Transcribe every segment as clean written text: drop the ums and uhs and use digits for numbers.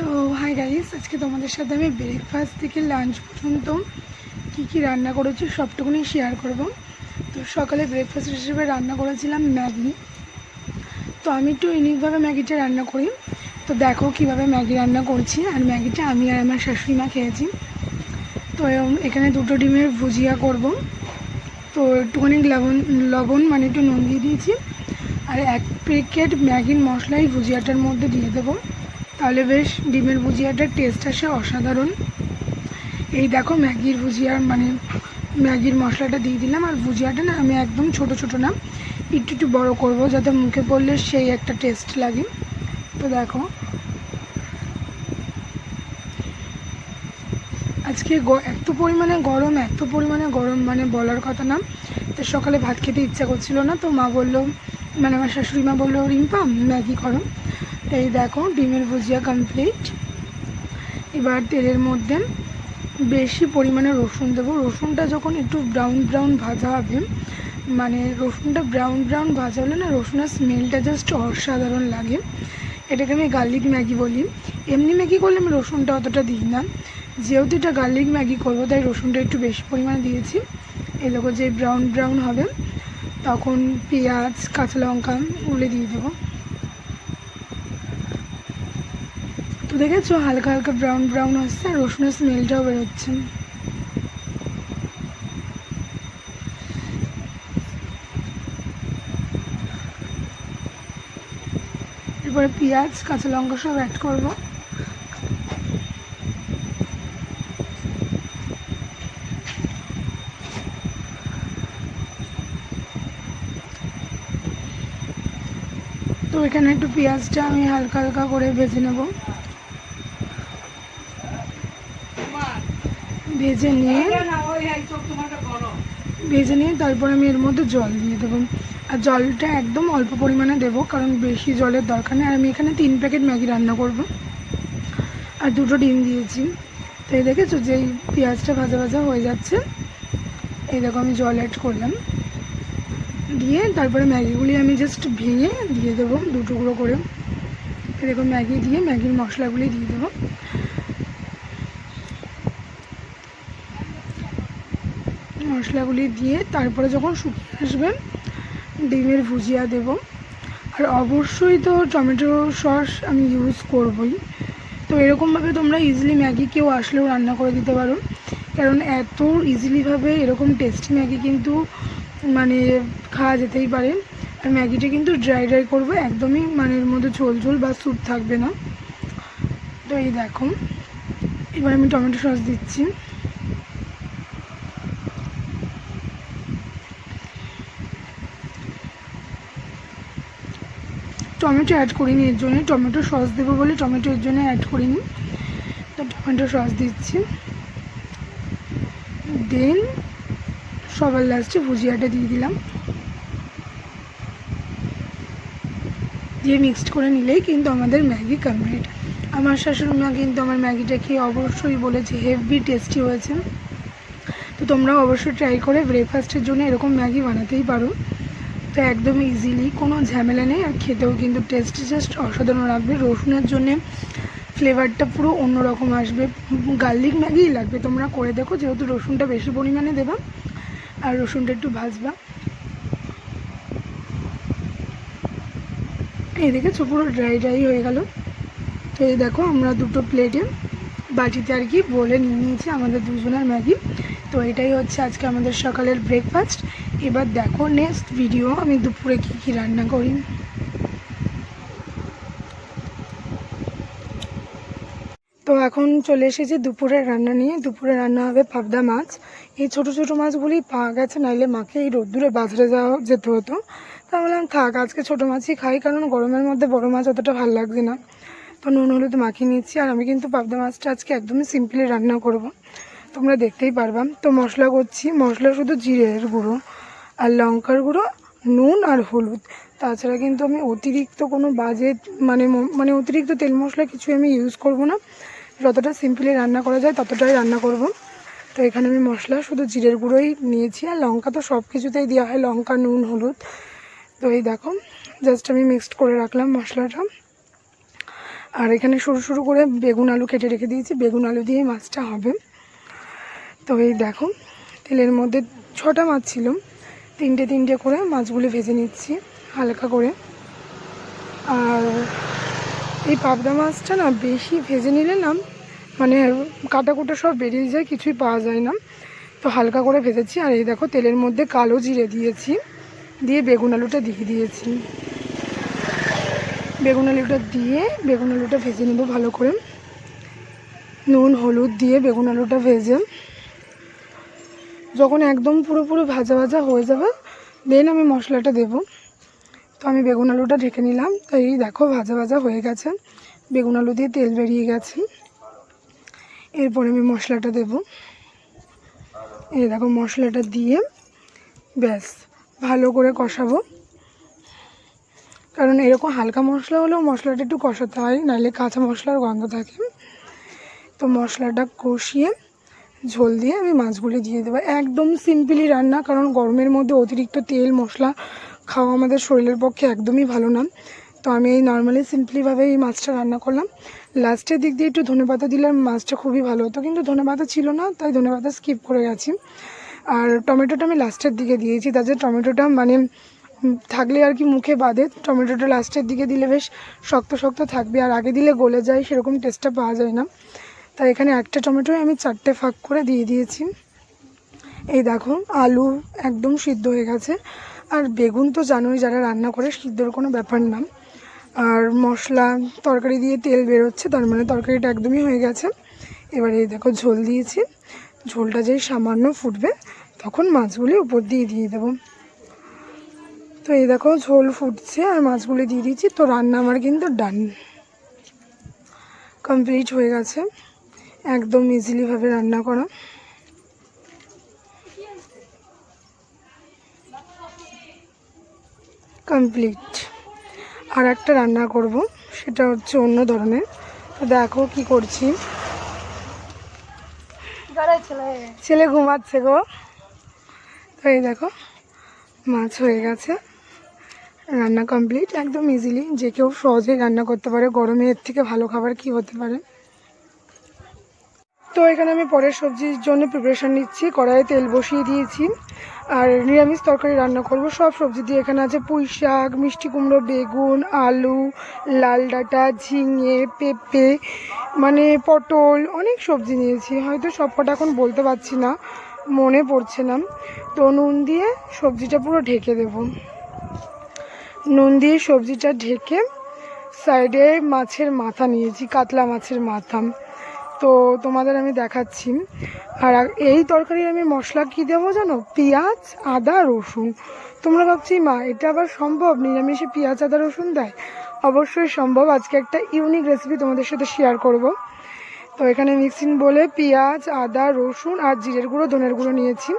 তো hi guys, আজকে তোমাদের সাথে আমি ব্রেকফাস্ট থেকে লাঞ্চ পর্যন্ত কী রান্না করেছি সবটুকুনি শেয়ার করব। তো সকালে ব্রেকফাস্ট হিসেবে রান্না করেছিলাম ম্যাগি। তো আমি একটু ইউনিকভাবে ম্যাগিটা রান্না করি। তো দেখো কিভাবে ম্যাগি রান্না করছি। আর ম্যাগিটা আমি আর আমার শাশুড়ি মা খেয়েছি। তো এখানে 2টো ডিমের ভুজিয়া করব। তো একটুখানি লবণ মানে একটু নুন দিয়ে দিয়েছি। আর 1 প্যাকেট ম্যাগির মশলাই ভুজিয়াটার মধ্যে দিয়ে দেবো, তাহলে বেশ ডিমের ভুজিয়াটার টেস্ট আসে অসাধারণ। এই দেখো ম্যাগির ভুজিয়ার মানে ম্যাগির মশলাটা দিয়ে দিলাম। আর ভুজিয়াটা না আমি একদম ছোট ছোট না, একটু বড় করব, যাতে মুখে পড়লে সেই একটা টেস্ট লাগে। তো দেখো আজকে এত পরিমাণে গরম মানে বলার কথা না। তো সকালে ভাত খেতে ইচ্ছা করছিল না, তো মা বললো, মানে আমার শাশুড়ি মা বললো, রিম্পা ম্যাগি করো। এই দেখো ডিমের ভুজিয়া কমপ্লিট। এবার তেলের মধ্যে বেশি পরিমাণে রসুন দেবো। রসুনটা যখন একটু ব্রাউন ভাজা হবে, মানে রসুনটা ব্রাউন ভাজা হলে না রসুনের স্মেলটা জাস্ট অসাধারণ লাগে। এটাকে আমি গার্লিক ম্যাগি বলি। এমনি ম্যাগি করলে আমি রসুনটা অতটা দিই না, যেহেতু এটা গার্লিক ম্যাগি করবো তাই রসুনটা একটু বেশি পরিমাণে দিয়েছি। এই দেখো যে ব্রাউন হবে তখন পেঁয়াজ কাঁচা লঙ্কা উলে দিয়ে দেবো। তো দেখেছো হালকা হালকা ব্রাউন হচ্ছে আর রসুনের স্মেলটাও বেরোচ্ছে। এরপরে পেঁয়াজ কাঁচা লঙ্কা সব অ্যাড করবো। তো এখানে একটু পেঁয়াজটা আমি হালকা করে ভেজে নেব। ভেজে নিয়ে তারপর আমি এর মধ্যে জল দিয়ে দেবো। আর জলটা একদম অল্প পরিমাণে দেবো, কারণ বেশি জলের দরকার নেই। আর আমি এখানে 3 প্যাকেট ম্যাগি রান্না করব। আর 2টো ডিম দিয়েছি। তো এই দেখেছো যে পেঁয়াজটা ভাজা হয়ে যাচ্ছে, এই দেখো আমি জল অ্যাড করলাম। দিয়ে তারপরে ম্যাগিগুলি আমি জাস্ট ভেঙে দিয়ে দেবো 2 টুকরো করে। এই দেখো ম্যাগি দিয়ে ম্যাগির মশলাগুলি দিয়ে দেবো। মশলাগুলি দিয়ে তারপরে যখন শুকিয়ে আসবে ডিমের ভুজিয়া দেব। আর অবশ্যই তো টমেটো সস আমি ইউজ করবই। তো এরকমভাবে তোমরা ইজিলি ম্যাগি কেউ আসলেও রান্না করে দিতে পারো, কারণ এত ইজিলিভাবে এরকম টেস্টি ম্যাগি কিন্তু মানে খাওয়া যেতেই পারে। আর ম্যাগিটা কিন্তু ড্রাই করবো, একদমই মানে এর মধ্যে ঝোল বা স্যুপ থাকবে না। তো এই দেখো এবার আমি টমেটো সস দিচ্ছি। টমেটো অ্যাড করিনি এর জন্য, টমেটো সস দেবো বলে টমেটো এর জন্য অ্যাড করিনি। তো টমেটো সস দিচ্ছি, দেন সবার লাস্টে ভুজিয়াটা দিয়ে দিলাম। দিয়ে মিক্সড করে নিলেই কিন্তু আমাদের ম্যাগি কমপ্লিট। আমার শাশুড়ি মা কিন্তু আমার ম্যাগিটা খেয়ে অবশ্যই বলেছে হেভি টেস্টি হয়েছে। তো তোমরাও অবশ্যই ট্রাই করে ব্রেকফাস্টের জন্য এরকম ম্যাগি বানাতেই পারো। তো একদম ইজিলি, কোনো ঝামেলা নেই। আর খেতেও কিন্তু টেস্ট জাস্ট অসাধারণ লাগবে। রসুনের জন্যে ফ্লেভারটা পুরো অন্যরকম আসবে, গার্লিক ম্যাগিই লাগবে। তোমরা করে দেখো, যেহেতু রসুনটা বেশি পরিমাণে দেবা আর রসুনটা একটু ভাজবা। এই দেখেছো পুরো ড্রাই হয়ে গেল। তো এই দেখো আমরা 2টো প্লেটে বাটিতে আর কি বলে নিয়ে নিয়েছি আমাদের 2জনের ম্যাগি। তো এটাই হচ্ছে আজকে আমাদের সকালের ব্রেকফাস্ট। এবার দেখো নেক্সট ভিডিও আমি দুপুরে কী রান্না করি। তো এখন চলে এসেছি দুপুরের রান্না নিয়ে। দুপুরে রান্না হবে পাবদা মাছ। এই ছোটো মাছগুলি পাওয়া গেছে, নাইলে মাকে এই রোদ্দুরে বাজারে যেতে হতো। তো বললাম থাক আজকে ছোটো মাছই খাই, কারণ গরমের মধ্যে বড় মাছ অতটা ভালো লাগছে না। তো নুন হলুদ মাখিয়ে নিচ্ছি। আর আমি কিন্তু পাবদা মাছটা আজকে একদমই সিম্পলি রান্না করব, তোমরা দেখতেই পারবা। তো মশলা করছি, মশলা শুধু জিরের গুঁড়ো আর লঙ্কার গুঁড়ো, নুন আর হলুদ। তাছাড়া কিন্তু আমি অতিরিক্ত কোনো বাজে মানে অতিরিক্ত তেল মশলা কিছু আমি ইউজ করব না। যতটা সিম্পলি রান্না করা যায় ততটাই রান্না করব। তো এখানে আমি মশলা শুধু জিরের গুঁড়োই নিয়েছি, আর লঙ্কা তো সব কিছুতেই দেওয়া হয়, লঙ্কা নুন হলুদ। তো এই দেখো জাস্ট আমি মিক্সড করে রাখলাম মশলাটা। আর এখানে সরু সরু করে বেগুন আলু কেটে রেখে দিয়েছি, বেগুন আলু দিয়ে মাছটা হবে। তো এই দেখো তেলের মধ্যে 6টা মাছ ছিল, তিনটে করে মাছগুলো ভেজে নিচ্ছি হালকা করে। আর এই পাবদা মাছটা না বেশি ভেজে নিলে না মানে কাটা কুটা সব বেরিয়ে যায়, কিছুই পাওয়া যায় না, তো হালকা করে ভেজেছি। আর এই দেখো তেলের মধ্যে কালো জিরে দিয়েছি, দিয়ে বেগুন আলুটা দিয়ে দিয়েছি। বেগুন আলুটা ভেজে নেব ভালো করে, নুন হলুদ দিয়ে বেগুন আলুটা ভেজে যখন একদম পুরোপুরি ভাজা ভাজা হয়ে যাবে দেন আমি মশলাটা দেব। তো আমি বেগুন আলুটা ঢেকে নিলাম। তো এই দেখো ভাজা ভাজা হয়ে গেছে, বেগুন আলু দিয়ে তেল বেরিয়ে গেছে। এরপরে আমি মশলাটা দেব। এই দেখো মশলাটা দিয়ে ব্যাস ভালো করে কষাবো, কারণ এরকম হালকা মশলা হলেও মশলাটা একটু কষাতে হয়, নাহলে কাঁচা মশলার গন্ধ থাকে। তো মশলাটা কষিয়ে ঝোল দিয়ে আমি মাছগুলি দিয়ে দেবো। একদম সিম্পলি রান্না, কারণ গরমের মধ্যে অতিরিক্ত তেল মশলা খাওয়া আমাদের শরীরের পক্ষে একদমই ভালো না। তো আমি এই নর্মালি সিম্পলিভাবে এই মাছটা রান্না করলাম। লাস্টের দিক দিয়ে একটু ধনেপাতা দিলে মাছটা খুবই ভালো হতো, কিন্তু ধনেপাতা ছিল না, তাই ধনেপাতা স্কিপ করে গেছি। আর টমেটোটা আমি লাস্টের দিকে দিয়েছি, তাতে টমেটোটা মানে থাকলে আর কি মুখে বাঁধে, টমেটোটা লাস্টের দিকে দিলে বেশ শক্ত শক্ত থাকবে, আর আগে দিলে গলে যায়, সেরকম টেস্টটা পাওয়া যায় না। তাই এখানে একটা টমেটোই আমি 4টে ফাঁক করে দিয়ে দিয়েছি। এই দেখো আলু একদম সিদ্ধ হয়ে গেছে, আর বেগুন তো জানোই যারা রান্না করে সিদ্ধর কোনো ব্যাপার না। আর মশলা তরকারি দিয়ে তেল বেরোচ্ছে, তার মানে তরকারিটা একদমই হয়ে গেছে। এবারে এই দেখো ঝোল দিয়েছি, ঝোলটা যেই সামান্য ফুটবে তখন মাছগুলি উপর দিয়ে দেবো। তো এই দেখো ঝোল ফুটছে আর মাছগুলি দিয়ে দিয়েছি। তো রান্না আমার কিন্তু ডান, কমপ্লিট হয়ে গেছে, একদম ইজিলিভাবে রান্না করা। কমপ্লিট। আর একটা রান্না করব, সেটা হচ্ছে অন্য ধরনের। তো দেখো কি করছি, ছেলে ঘুমাচ্ছে গো। তো এই দেখো মাছ হয়ে গেছে, রান্না কমপ্লিট, একদম ইজিলি, যে কেউ সহজেই রান্না করতে পারে। গরমে এর থেকে ভালো খাবার কি হতে পারে। তো এখানে আমি পরের সবজির জন্য প্রিপারেশান নিচ্ছি। কড়াইয়ে তেল বসিয়ে দিয়েছি, আর নিরামিষ তরকারি রান্না করব সব সবজি দিয়ে। এখানে আছে পুঁই শাক, মিষ্টি কুমড়ো, বেগুন, আলু, লাল ডাঁটা, ঝিঙে, পেঁপে, মানে পটল, অনেক সবজি নিয়েছি, হয়তো সব কটা এখন বলতে পারছি না, মনে পড়ছে না। তো নুন দিয়ে সবজিটা পুরো ঢেকে দেব, নুন দিয়ে সবজিটা ঢেকে সাইডে মাছের মাথা নিয়েছি, কাতলা মাছের মাথা, তো তোমাদের আমি দেখাচ্ছি। আর এই তরকারি আমি মশলা কী দেবো জানো, পেঁয়াজ, আদা, রসুন। তোমরা ভাবছি মা এটা আবার সম্ভব নিরামিষে পেঁয়াজ, আদা, রসুন দেয়? অবশ্যই সম্ভব। আজকে একটা ইউনিক রেসিপি তোমাদের সাথে শেয়ার করব। তো এখানে মিক্সিং বলে পেঁয়াজ, আদা, রসুন আর জিরের গুঁড়ো, ধনের গুঁড়ো নিয়েছি।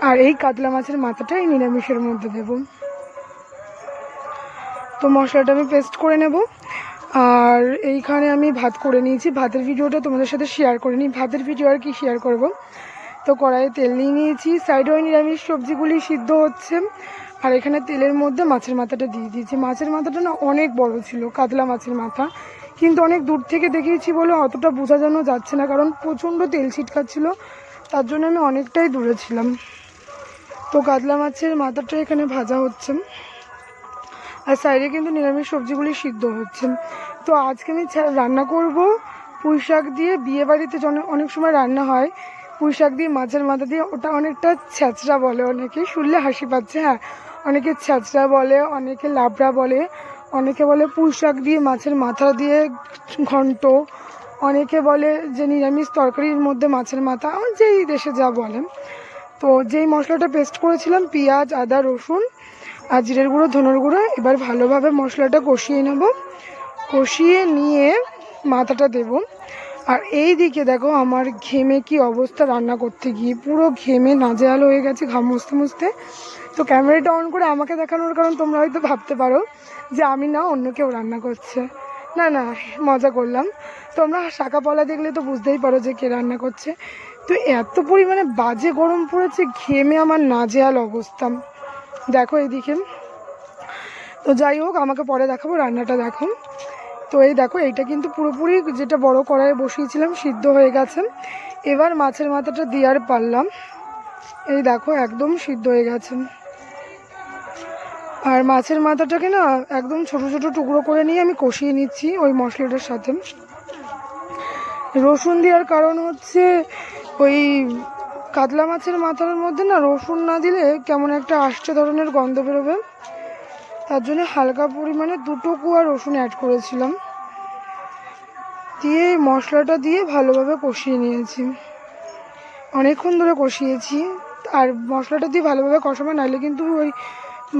আর এই কাতলা মাছের মাথাটা এই নিরামিষের মধ্যে দেব। তো মশলাটা আমি পেস্ট করে নেব। আর এইখানে আমি ভাত করে নিয়েছি, ভাতের ভিডিওটা তোমাদের সাথে শেয়ার করিনি, ভাতের ভিডিও আর কি শেয়ার করব। তো কড়াইয়ে তেল নিয়ে নিয়েছি, সাইডে ওই নিরামিষ সবজিগুলি সিদ্ধ হচ্ছে, আর এখানে তেলের মধ্যে মাছের মাথাটা দিয়ে দিয়েছি। মাছের মাথাটা না অনেক বড় ছিল, কাতলা মাছের মাথা, কিন্তু অনেক দূর থেকে দেখিয়েছি বলে অতটা বোঝা যেন যাচ্ছে না, কারণ প্রচণ্ড তেল ছিটকাচ্ছিল, তার জন্য আমি অনেকটাই দূরে ছিলাম। তো কাতলা মাছের মাথাটা এখানে ভাজা হচ্ছে, আর সাইডে কিন্তু নিরামিষ সবজিগুলি সিদ্ধ হচ্ছে। তো আজকে আমি রান্না করব পুঁই শাক দিয়ে। বিয়ে বাড়িতে অনেক সময় রান্না হয় পুঁই শাক দিয়ে মাছের মাথা দিয়ে, ওটা অনেকটা ছ্যাঁচড়া বলে, অনেকে শুনলে হাসি পাচ্ছে, হ্যাঁ অনেকে ছ্যাঁচড়া বলে, অনেকে লাবড়া বলে, অনেকে বলে পুঁই শাক দিয়ে মাছের মাথা দিয়ে ঘন্ট, অনেকে বলে যে নিরামিষ তরকারির মধ্যে মাছের মাথা, যেই দেশে যা বলেন। তো যেই মশলাটা পেস্ট করেছিলাম পেঁয়াজ, আদা, রসুন আর জিরের গুঁড়ো, ধনের গুঁড়ো, এবার ভালোভাবে মশলাটা কষিয়ে নেব। কষিয়ে নিয়ে মাথাটা দেব। আর এই দিকে দেখো আমার ঘেমে কি অবস্থা, রান্না করতে গিয়ে পুরো ঘেমে নাজেহাল হয়ে গেছে, ঘাম মুছতে মুছতে। তো ক্যামেরাটা অন করে আমাকে দেখানোর কারণ তোমরা হয়তো ভাবতে পারো যে আমি না অন্য কেউ রান্না করছে, না না মজা করলাম। তোমরা শাঁকা পলা দেখলে তো বুঝতেই পারো যে কে রান্না করছে। তো এত পরিমাণে বাজে গরম পড়েছে, ঘেমে আমার নাজেহাল অবস্থা, দেখো এইদিকে। তো যাই হোক আমাকে পরে দেখাবো, রান্নাটা দেখো। তো এই দেখো এইটা কিন্তু পুরোপুরি যেটা বড় কড়াইয়ে বসিয়েছিলাম সিদ্ধ হয়ে গেছে। এবার মাছের মাথাটা দিয়ে আর পারলাম, এই দেখো একদম সিদ্ধ হয়ে গেছে। আর মাছের মাথাটাকে না একদম ছোট ছোট টুকরো করে নিয়ে আমি কষিয়ে নিচ্ছি ওই মশলাটার সাথে। রসুন দেওয়ার কারণ হচ্ছে ওই কাতলা মাছের মাথার মধ্যে না রসুন না দিলে কেমন একটা আষ্টে ধরনের গন্ধ বেরোবে, তার জন্য হালকা পরিমাণে 2 কোয়া রসুন অ্যাড করেছিলাম, দিয়ে মশলাটা দিয়ে ভালোভাবে কষিয়ে নিয়েছি। অনেকক্ষণ ধরে কষিয়েছি। আর মশলাটা দিয়ে ভালোভাবে কষাবো, নাহলে কিন্তু ওই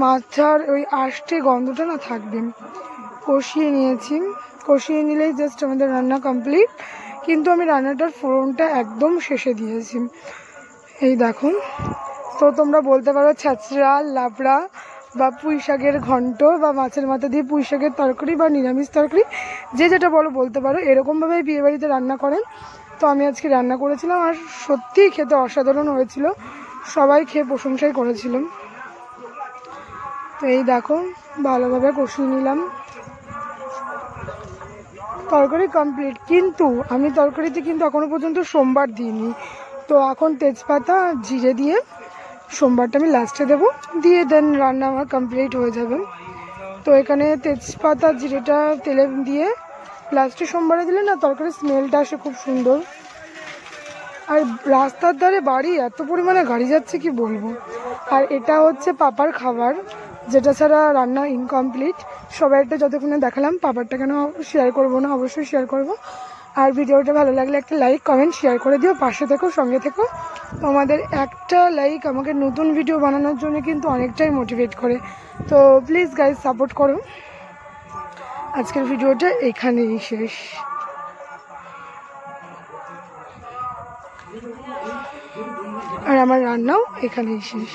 মাথার ওই আষ্টে গন্ধটা না থাকবে। কষিয়ে নিয়েছি, কষিয়ে নিলেই জাস্ট আমাদের রান্না কমপ্লিট। কিন্তু আমি রান্নাটার ফোড়নটা একদম শেষে দিয়েছি, এই দেখুন। তো তোমরা বলতে পারো ছ্যাঁচড়া, লাবড়া বা পুঁই শাকের ঘন্ট বা মাছের মাথা দিয়ে পুঁই শাকের তরকারি বা নিরামিষ তরকারি, যে যেটা বলতে পারো, এরকমভাবেই বিয়েবাড়িতে রান্না করেন। তো আমি আজকে রান্না করেছিলাম আর সত্যিই খেতে অসাধারণ হয়েছিল, সবাই খেয়ে প্রশংসাই করেছিলাম। তো এই দেখো ভালোভাবে কষিয়ে নিলাম, তরকারি কমপ্লিট। কিন্তু আমি তরকারিতে কিন্তু এখনও পর্যন্ত সোমবার দিইনি। তো এখন তেজপাতা জিরে দিয়ে সোমবারটা আমি লাস্টে দেবো, দিয়ে দেন রান্না আমার কমপ্লিট হয়ে যাবে। তো এখানে তেজপাতা জিরেটা তেলে দিয়ে লাস্টে সোমবারে দিলে না তরকারির স্মেলটা আসে খুব সুন্দর। আর রাস্তার ধারে বাড়ি, এত পরিমাণে গাড়ি যাচ্ছে কি বলবো। আর এটা হচ্ছে পাপার খাবার, যেটা ছাড়া রান্না ইনকমপ্লিট। সবাইটা যতক্ষণে দেখালাম, পাপারটা কেন শেয়ার করব না, অবশ্যই শেয়ার করব। আর ভিডিওটা ভালো লাগলে একটা লাইক কমেন্ট শেয়ার করে দিও, পাশে থেকো, সঙ্গে থেকো। তোমাদের একটা লাইক আমাকে নতুন ভিডিও বানানোর জন্য কিন্তু অনেকটাই মোটিভেট করে। তো প্লিজ গাইজ সাপোর্ট করো। আজকের ভিডিওটা এখানেই শেষ। আর আমার রান্নাও এখানেই শেষ।